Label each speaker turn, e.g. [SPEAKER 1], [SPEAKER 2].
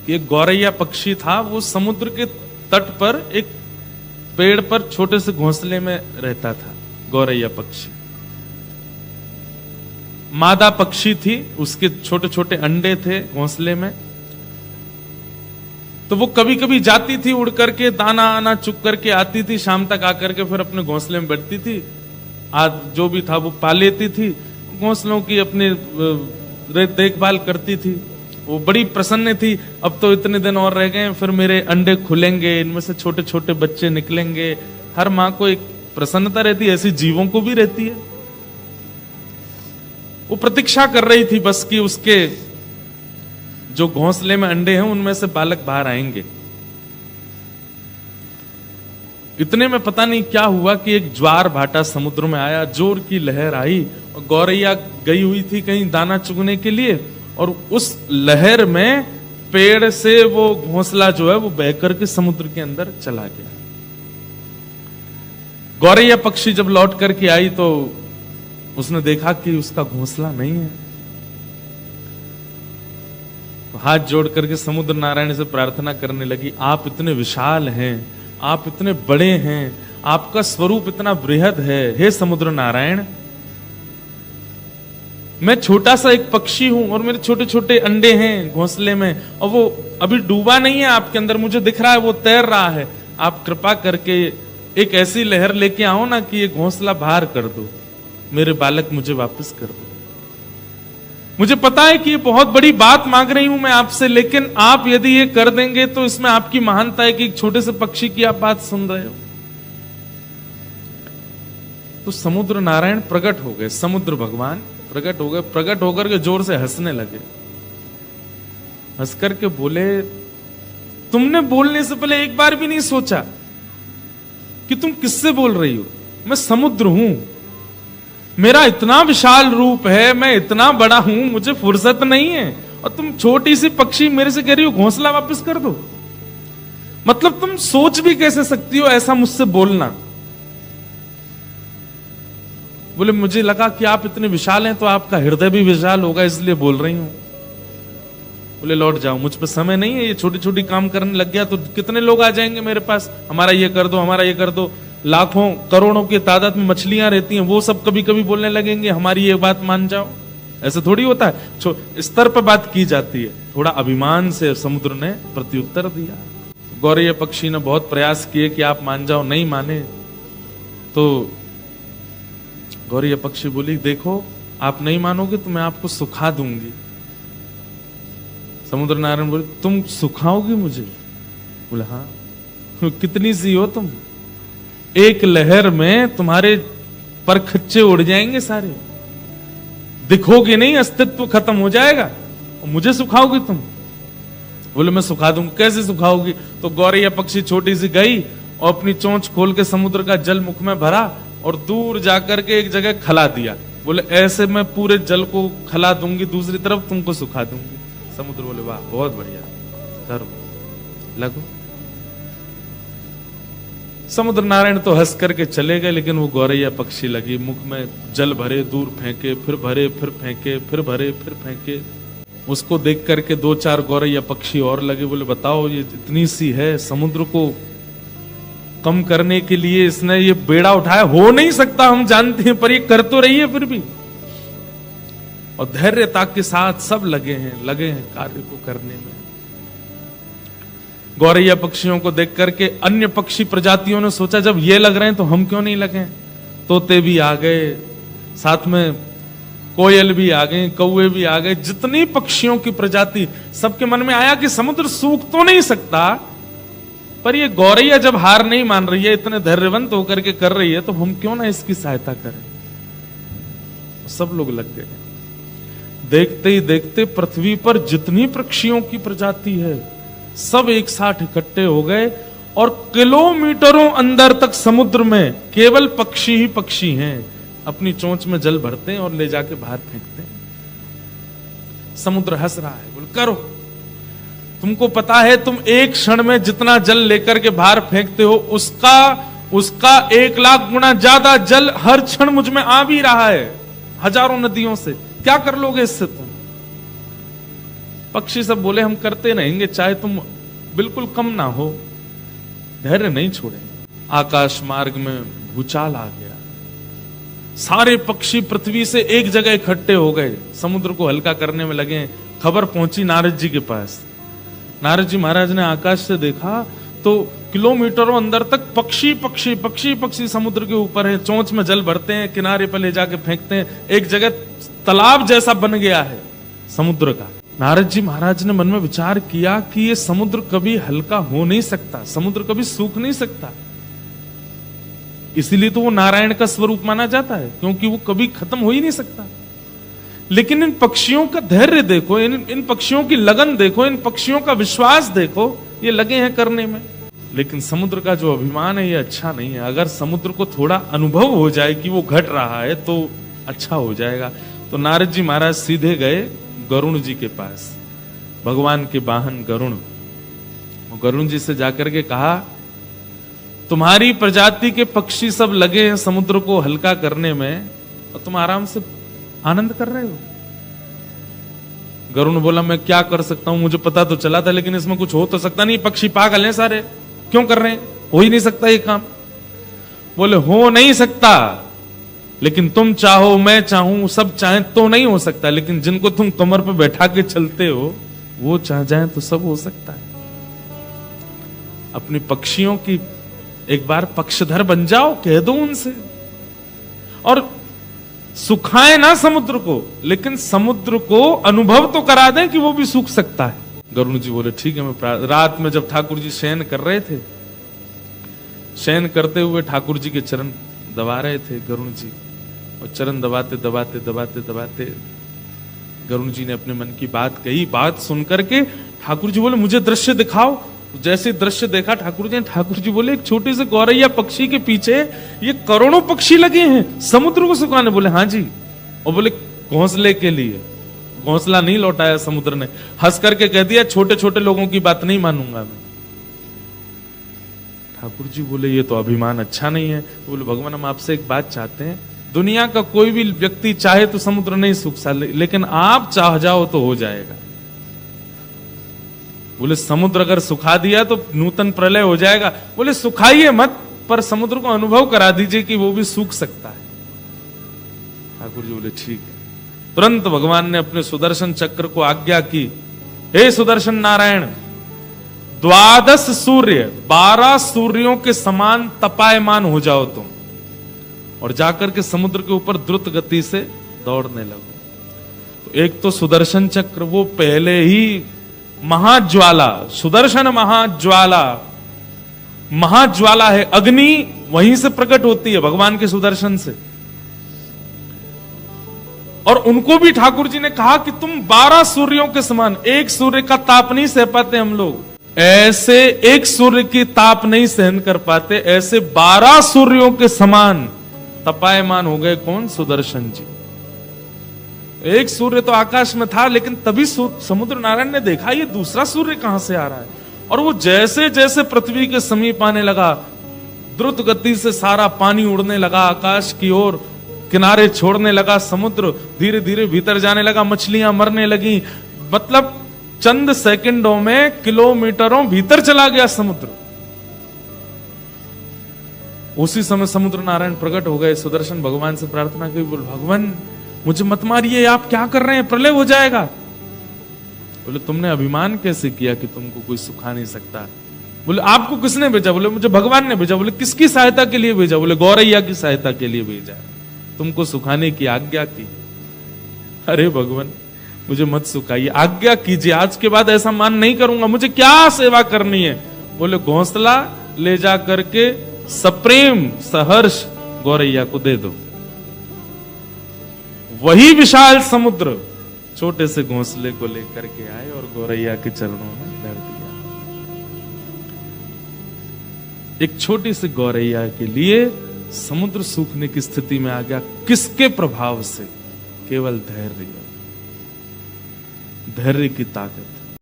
[SPEAKER 1] कि एक गौरैया पक्षी था, वो समुद्र के तट पर एक पेड़ पर छोटे से घोंसले में रहता था। गौरैया पक्षी मादा पक्षी थी, उसके छोटे छोटे अंडे थे घोंसले में। तो वो कभी कभी जाती थी उड़ करके, दाना आना चुग करके आती थी, शाम तक आकर के फिर अपने घोंसले में बैठती थी। आज जो भी था वो पा लेती थी, घोंसलों की अपनी देखभाल करती थी। वो बड़ी प्रसन्न थी, अब तो इतने दिन और रह गए, फिर मेरे अंडे खुलेंगे, इनमें से छोटे छोटे बच्चे निकलेंगे। हर माँ को एक प्रसन्नता रहती है, ऐसी जीवों को भी रहती है। वो प्रतीक्षा कर रही थी बस कि उसके जो घोंसले में अंडे हैं उनमें से बालक बाहर आएंगे। इतने में पता नहीं क्या हुआ कि एक ज्वार भाटा समुद्र में आया, जोर की लहर आई, और गौरैया गई हुई थी कहीं दाना चुगने के लिए, और उस लहर में पेड़ से वो घोंसला जो है वो बह करके समुद्र के अंदर चला गया। गौरैया पक्षी जब लौट करके आई तो उसने देखा कि उसका घोंसला नहीं है। तो हाथ जोड़ करके समुद्र नारायण से प्रार्थना करने लगी, आप इतने विशाल हैं, आप इतने बड़े हैं, आपका स्वरूप इतना बृहद है, हे समुद्र नारायण, मैं छोटा सा एक पक्षी हूं और मेरे छोटे छोटे अंडे हैं घोंसले में, और वो अभी डूबा नहीं है आपके अंदर, मुझे दिख रहा है वो तैर रहा है। आप कृपा करके एक ऐसी लहर लेके आओ ना कि ये घोंसला बाहर कर दो, मेरे बालक मुझे वापस कर दो। मुझे पता है कि ये बहुत बड़ी बात मांग रही हूं मैं आपसे, लेकिन आप यदि ये कर देंगे तो इसमें आपकी महानता है कि एक छोटे से पक्षी की आप बात सुन रहे हो। तो समुद्र नारायण प्रकट हो गए, समुद्र भगवान प्रकट हो गए, प्रकट होकर के जोर से हंसने लगे। हंस करके बोले, तुमने बोलने से पहले एक बार भी नहीं सोचा कि तुम किससे बोल रही हो? मैं समुद्र हूं, मेरा इतना विशाल रूप है, मैं इतना बड़ा हूं, मुझे फुर्सत नहीं है, और तुम छोटी सी पक्षी मेरे से कह रही हो घोंसला वापस कर दो। मतलब तुम सोच भी कैसे सकती हो ऐसा मुझसे बोलना? बोले, मुझे लगा कि आप इतने विशाल हैं तो आपका हृदय भी विशाल होगा, इसलिए बोल रही हूं। बोले, लौट जाओ, मुझ पर समय नहीं है, ये छोटी छोटी काम करने लग गया तो कितने लोग आ जाएंगे मेरे पास, हमारा ये कर दो, हमारा ये कर दो। लाखों करोड़ों की तादाद में मछलियां रहती हैं, वो सब कभी कभी बोलने लगेंगे हमारी ये बात मान जाओ। ऐसे थोड़ी होता है, स्तर पर बात की जाती है। थोड़ा अभिमान से समुद्र ने प्रत्युत्तर दिया। गौरैया पक्षी ने बहुत प्रयास किए कि आप मान जाओ, नहीं माने। तो गौरैया पक्षी बोली, देखो आप नहीं मानोगे तो मैं आपको सुखा दूंगी। समुद्र नारायण बोले, तुम सुखाओगी मुझे? बोले, हाँ। कितनी सी हो तुम? एक लहर में तुम्हारे पर खच्चे उड़ जाएंगे सारे, दिखोगे नहीं, अस्तित्व खत्म हो जाएगा, और मुझे सुखाओगी तुम? बोले, मैं सुखा दूंगी। कैसे सुखाओगी? तो गौरैया पक्षी छोटी सी गई और अपनी चोंच खोल के समुद्र का जल मुख में भरा और दूर जाकर के एक जगह खला दिया। बोले, ऐसे मैं पूरे जल को खला दूंगी, दूसरी तरफ तुमको सुखा दूंगी। समुद्र बोले, वाह, बहुत बढ़िया, करो, लगो। समुद्र नारायण तो हंस करके चले गए, लेकिन वो गौरैया पक्षी लगी, मुख में जल भरे, दूर फेंके, फिर भरे, फिर फेंके, फिर भरे, फिर फेंके। उसको देख करके दो चार गौरैया पक्षी और लगे। बोले, बताओ ये इतनी सी है, समुद्र को कम करने के लिए इसने ये बेड़ा उठाया, हो नहीं सकता हम जानते हैं, पर ये कर तो रही है फिर भी। और धैर्यता के साथ सब लगे हैं कार्य को करने में। गौरैया पक्षियों को देख करके अन्य पक्षी प्रजातियों ने सोचा, जब ये लग रहे हैं तो हम क्यों नहीं लगे? तोते भी आ गए, साथ में कोयल भी आ गए, कौवे भी आ गए, जितनी पक्षियों की प्रजाति, सबके मन में आया कि समुद्र सूख तो नहीं सकता, पर ये गौरैया जब हार नहीं मान रही है, इतने धैर्यवंत होकर के कर रही है, तो हम क्यों ना इसकी सहायता करें। सब लोग लग गए। देखते ही देखते पृथ्वी पर जितनी पक्षियों की प्रजाति है सब एक साथ इकट्ठे हो गए, और किलोमीटरों अंदर तक समुद्र में केवल पक्षी ही पक्षी हैं। अपनी चोंच में जल भरते हैं और ले जाके बाहर फेंकते हैं। समुद्र हंस रहा है, बोल, करो, तुमको पता है तुम एक क्षण में जितना जल लेकर के बाहर फेंकते हो, उसका 1 लाख गुना ज्यादा जल हर क्षण मुझ में आ भी रहा है, हजारों नदियों से। क्या कर लोगे इससे तुम? पक्षी सब बोले हम करते रहेंगे, चाहे तुम बिल्कुल कम ना हो, धैर्य नहीं छोड़ेंगे। आकाश मार्ग में भूचाल आ गया, सारे पक्षी पृथ्वी से एक जगह इकट्ठे हो गए, समुद्र को हल्का करने में लगे। खबर पहुंची नारद जी के पास। नारद जी महाराज ने आकाश से देखा तो किलोमीटरों अंदर तक पक्षी पक्षी पक्षी पक्षी समुद्र के ऊपर है, चोंच में जल भरते हैं, किनारे पर ले जाके फेंकते हैं, एक जगह तालाब जैसा बन गया है समुद्र का। नारद जी महाराज ने मन में विचार किया कि ये समुद्र कभी हल्का हो नहीं सकता, समुद्र कभी सूख नहीं सकता, इसीलिए तो वो नारायण का स्वरूप माना जाता है, क्योंकि वो कभी खत्म हो ही नहीं सकता। लेकिन इन पक्षियों का धैर्य देखो, इन पक्षियों की लगन देखो, इन पक्षियों का विश्वास देखो, ये लगे हैं करने में। लेकिन समुद्र का जो अभिमान है ये अच्छा नहीं है। अगर समुद्र को थोड़ा अनुभव हो जाए कि वो घट रहा है तो अच्छा हो जाएगा। तो नारद जी महाराज सीधे गए गरुण जी के पास, भगवान के वाहन गरुण। गरुण जी से जाकर के कहा, तुम्हारी प्रजाति के पक्षी सब लगे हैं समुद्र को हल्का करने में और तुम आराम से आनंद कर रहे हो। गरुण बोला, मैं क्या कर सकता हूं, मुझे पता तो चला था, लेकिन इसमें कुछ हो तो सकता नहीं, पक्षी पागल हैं सारे, क्यों कर रहे हैं, हो ही नहीं सकता ये काम। बोले, हो नहीं सकता, लेकिन तुम चाहो, मैं चाहूं, सब चाहें तो नहीं हो सकता, लेकिन जिनको तुम कमर पे बैठा के चलते हो वो चाह जाए तो सब हो सकता है। अपनी पक्षियों की एक बार पक्षधर बन जाओ, कह दो उनसे, और सुखाए ना समुद्र को, लेकिन समुद्र को अनुभव तो करा दें कि वो भी सूख सकता है। गरुण जी बोले, ठीक है, मैं रात में जब ठाकुर जी शयन कर रहे थे, शयन करते हुए ठाकुर जी के चरण दबा रहे थे गरुण जी, और चरण दबाते दबाते दबाते दबाते गरुण जी ने अपने मन की बात कही। बात सुनकर के ठाकुर जी बोले, मुझे दृश्य दिखाओ। जैसे दृश्य देखा ठाकुर जी बोले, एक छोटे से गौरैया पक्षी के पीछे ये करोड़ों पक्षी लगे हैं समुद्र को सुखाने। बोले, हाँ जी। और बोले, घोंसले के लिए। घोंसला नहीं लौटाया समुद्र ने, हंस करके कह दिया, छोटे छोटे लोगों की बात नहीं मानूंगा मैं। ठाकुर जी बोले, ये तो अभिमान अच्छा नहीं है। बोले, भगवान हम आपसे एक बात चाहते हैं, दुनिया का कोई भी व्यक्ति चाहे तो समुद्र नहीं सूख सकता, लेकिन आप चाह जाओ तो हो जाएगा। बोले, समुद्र अगर सुखा दिया तो नूतन प्रलय हो जाएगा। बोले, सुखाइए मत, पर समुद्र को अनुभव करा दीजिए कि वो भी सूख सकता है। ठाकुर जी बोले, ठीक है। तुरंत भगवान ने अपने सुदर्शन चक्र को आज्ञा की, हे सुदर्शन नारायण, 12 सूर्य, 12 सूर्यों के समान तपायमान हो जाओ तुम, और जाकर के समुद्र के ऊपर द्रुत गति से दौड़ने लगो। तो एक तो सुदर्शन चक्र, वो पहले ही महाज्वाला, सुदर्शन महाज्वाला, महाज्वाला है, अग्नि वहीं से प्रकट होती है भगवान के सुदर्शन से। और उनको भी ठाकुर जी ने कहा कि तुम 12 सूर्यों के समान, एक सूर्य का ताप नहीं सह पाते हम लोग, ऐसे एक सूर्य की ताप नहीं सहन कर पाते, ऐसे 12 सूर्यों के समान तपायमान हो गए। कौन? सुदर्शन जी। एक सूर्य तो आकाश में था, लेकिन तभी समुद्र नारायण ने देखा ये दूसरा सूर्य कहां से आ रहा है, और वो जैसे जैसे पृथ्वी के समीप आने लगा, द्रुत गति से सारा पानी उड़ने लगा आकाश की ओर, किनारे छोड़ने लगा समुद्र, धीरे धीरे भीतर जाने लगा, मछलियां मरने लगी। मतलब चंद सेकंडों में किलोमीटरों भीतर चला गया समुद्र। उसी समय समुद्र नारायण प्रकट हो गए, सुदर्शन भगवान से प्रार्थना की, बोल भगवान मुझे मत मारिए, आप क्या कर रहे हैं, प्रलय हो जाएगा। बोले, तुमने अभिमान कैसे किया कि तुमको कोई सुखा नहीं सकता। बोले, आपको किसने भेजा? बोले, मुझे भगवान ने भेजा। बोले, किसकी सहायता के लिए भेजा? बोले, गौरैया की सहायता के लिए भेजा, तुमको सुखाने की आज्ञा की। अरे भगवान मुझे मत सुखाइए, आज्ञा कीजिए, आज के बाद ऐसा मान नहीं करूंगा, मुझे क्या सेवा करनी है। बोले, घोंसला ले जा करके सप्रेम सहर्ष गौरैया को दे दो। वही विशाल समुद्र छोटे से घोंसले को लेकर के आए और गौरैया के चरणों में धर दिया। एक छोटी सी गौरैया के लिए समुद्र सूखने की स्थिति में आ गया। किसके प्रभाव से? केवल धैर्य, धैर्य की ताकत।